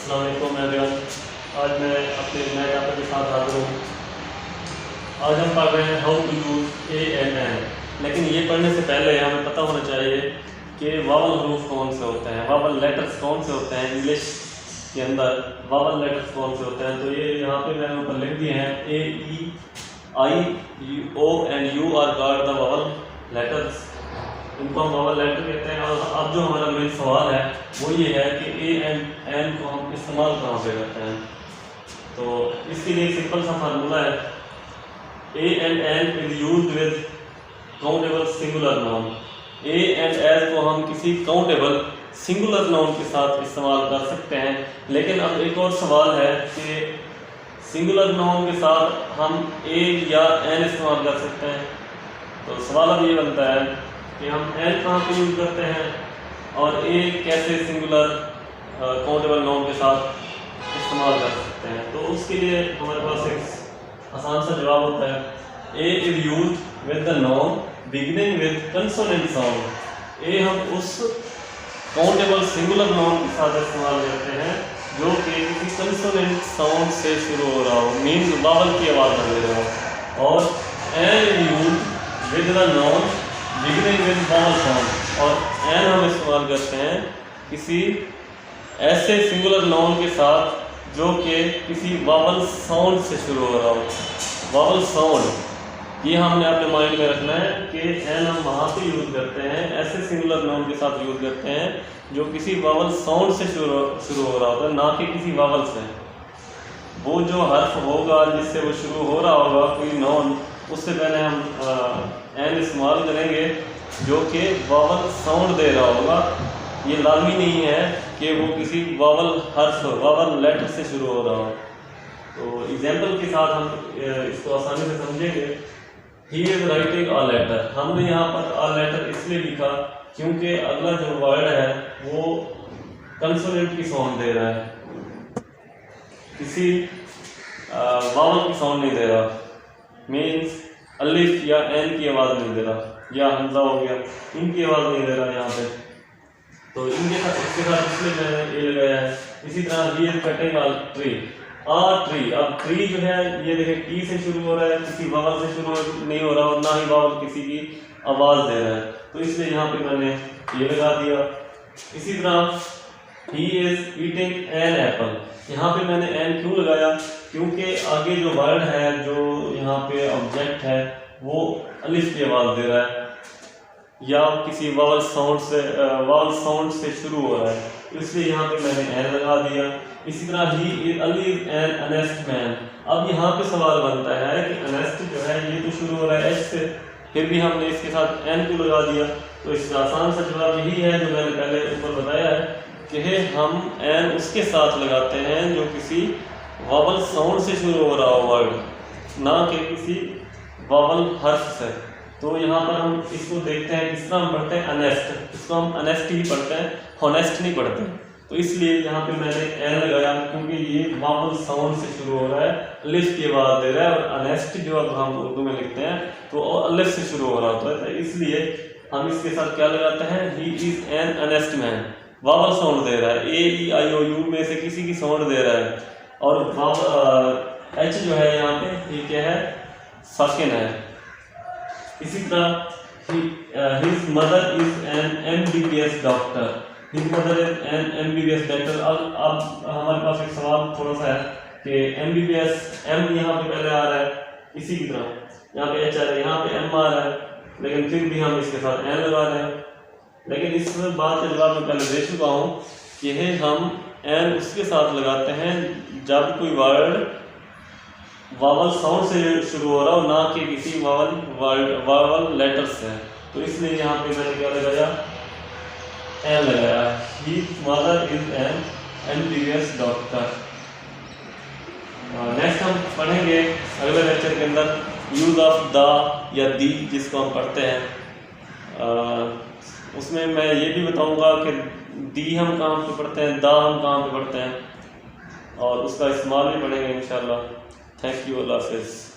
अस्सलाम वालेकुम एवरीवन। आज मैं अपने नए टॉपिक के साथ हाजिर हूँ। आज हम पढ़ रहे हैं how to use a and an. लेकिन ये पढ़ने से पहले हमें पता होना चाहिए कि वावल हरूफ कौन से होते हैं, वावल लेटर्स कौन से होते हैं। इंग्लिश के अंदर वावल लेटर्स कौन से होते हैं, तो ये यहाँ पे मैंने ऊपर लिख दिए हैं। A, E, I, O and U are called the vowel letters. इनको हम वावल लेटर कहते हैं। और अब जो हमारा मेन सवाल है वो ये है कि ए एंड एन को हम इस्तेमाल कहाँ पे करते हैं। तो इसके लिए सिंपल सा फार्मूला है, a and an is used with countable singular noun. A and an को हम किसी काउंटेबल सिंगुलर नाउन के साथ इस्तेमाल कर सकते हैं। लेकिन अब एक और सवाल है कि सिंगुलर नाउन के साथ हम ए या एन इस्तेमाल कर सकते हैं। तो सवाल अब ये बनता है कि हम एन कहाँ पे यूज़ करते हैं और ए कैसे सिंगुलर काउंटेबल नाउन के साथ इस्तेमाल कर सकते हैं। तो उसके लिए हमारे पास एक आसान सा जवाब होता है, a is used with the noun beginning with consonant sound. A हम उस काउंटेबल सिंगुलर नाउन के साथ इस्तेमाल करते हैं जो कि किसी कंसोनेंट साउंड से शुरू हो रहा हो, मीन्स वावल की आवाज़ न दे रहा हो। और an is used with the noun beginning with vowel sound. और एन हम इस्तेमाल करते हैं किसी ऐसे सिंगुलर नाउन के साथ जो कि किसी वावल साउंड से शुरू हो रहा हो। वावल साउंड ये हमने अपने माइंड में रखना है कि एन हम वहाँ पे यूज़ करते हैं, ऐसे सिंगुलर नाउन के साथ यूज़ करते हैं जो किसी वावल साउंड से शुरू हो रहा होता है, ना कि किसी वावल से। वो जो हर्फ होगा जिससे वो शुरू हो रहा होगा कोई नाउन, उससे पहले हम एन इस्तेमाल करेंगे जो कि वावल साउंड दे रहा होगा। ये लाजमी नहीं है कि वो किसी वावल हर्फ वावल लेटर से शुरू हो रहा हो। तो एग्जाम्पल के साथ हम इसको आसानी से समझेंगे। He is writing a letter. हमने यहाँ पर अ लेटर इसलिए लिखा क्योंकि अगला जो वर्ड है वो कंसोनेंट की साउंड दे रहा है, किसी वावल की साउंड नहीं दे रहा। मीन्स अलिफ या एन की आवाज़ नहीं दे रहा, या हमजा हो गया, इनकी आवाज़ नहीं दे रहा यहाँ पे। तो इनके साथ इसके साथ इसलिए मैंने ये लगाया है। इसी तरह he is cutting a tree, a tree. अब ट्री जो है ये देखें टी से शुरू हो रहा है, किसी वावल से शुरू नहीं हो रहा और ना ही वावल किसी की आवाज़ दे रहा है, तो इसलिए यहाँ पे मैंने ये लगा दिया। इसी तरह he is eating an apple. यहाँ पे मैंने एन क्यों लगाया, क्योंकि आगे जो वर्ड है, जो यहाँ पे ऑब्जेक्ट है, वो अलिफ की आवाज़ दे रहा है या किसी वावल साउंड से शुरू हो रहा है, इसलिए यहाँ पे मैंने एन लगा दिया। इसी तरह ही Ali is an honest man. अब यहाँ पे सवाल बनता है कि अनेस्ट जो है ये तो शुरू हो रहा है एच से, फिर भी हमने इसके साथ एन को लगा दिया। तो इसका आसान सा जवाब यही है जो मैंने पहले ऊपर बताया है कि हम एन उसके साथ लगाते हैं जो किसी वावल साउंड से शुरू हो रहा हो वर्ड, ना कि किसी वावल हर्फ से। तो यहाँ पर हम इसको देखते हैं किस तरह हम पढ़ते हैं, अनेस्ट। इसको हम अनेस्ट ही पढ़ते हैं, हॉनेस्ट नहीं पढ़ते। तो इसलिए यहाँ पे मैंने एन लगाया क्योंकि ये वावल साउंड से शुरू हो रहा है, अलिफ की आवाज़ दे रहा है। और अनेस्ट जो अब हम उर्दू में लिखते हैं तो अलिफ से शुरू हो रहा होता है, तो इसलिए हम इसके साथ क्या लगाते हैं, he is an honest man. Vowel sound दे रहा है, ए, ई, आई, ओ, यू में से किसी की साउंड दे रहा है। और एच जो है यहाँ पे ये क्या है, साकिन है। इसी तरह his mother is an MBBS doctor. His mother is an MBBS doctor. अब हमारे पास एक सवाल थोड़ा सा है कि MBBS एम यहाँ पे पहले आ रहा है, इसी की तरह यहाँ पे एच आ रहा है, यहाँ पे एम आ रहा है, लेकिन फिर भी हम इसके साथ एन लगा रहे हैं। लेकिन इस बात का जवाब मैं पहले दे चुका हूँ कि हम एन उसके साथ लगाते हैं जब कोई वर्ड वावल साउंड से शुरू हो रहा हो, ना कि किसी वावल लेटर से। तो इसलिए यहाँ पे मैंने क्या लगाया, एन लगाया। He mother is an MBBS doctor. Next हम पढ़ेंगे अगले लेक्चर के अंदर यूज ऑफ द या दी, जिसको हम पढ़ते हैं। उसमें मैं ये भी बताऊंगा कि दी हम कहाँ पे पढ़ते हैं, दा हम कहाँ पे पढ़ते हैं, और उसका इस्तेमाल भी पढ़ेंगे इंशाल्लाह। थैंक यू, अल्लाह हाफ़िज़।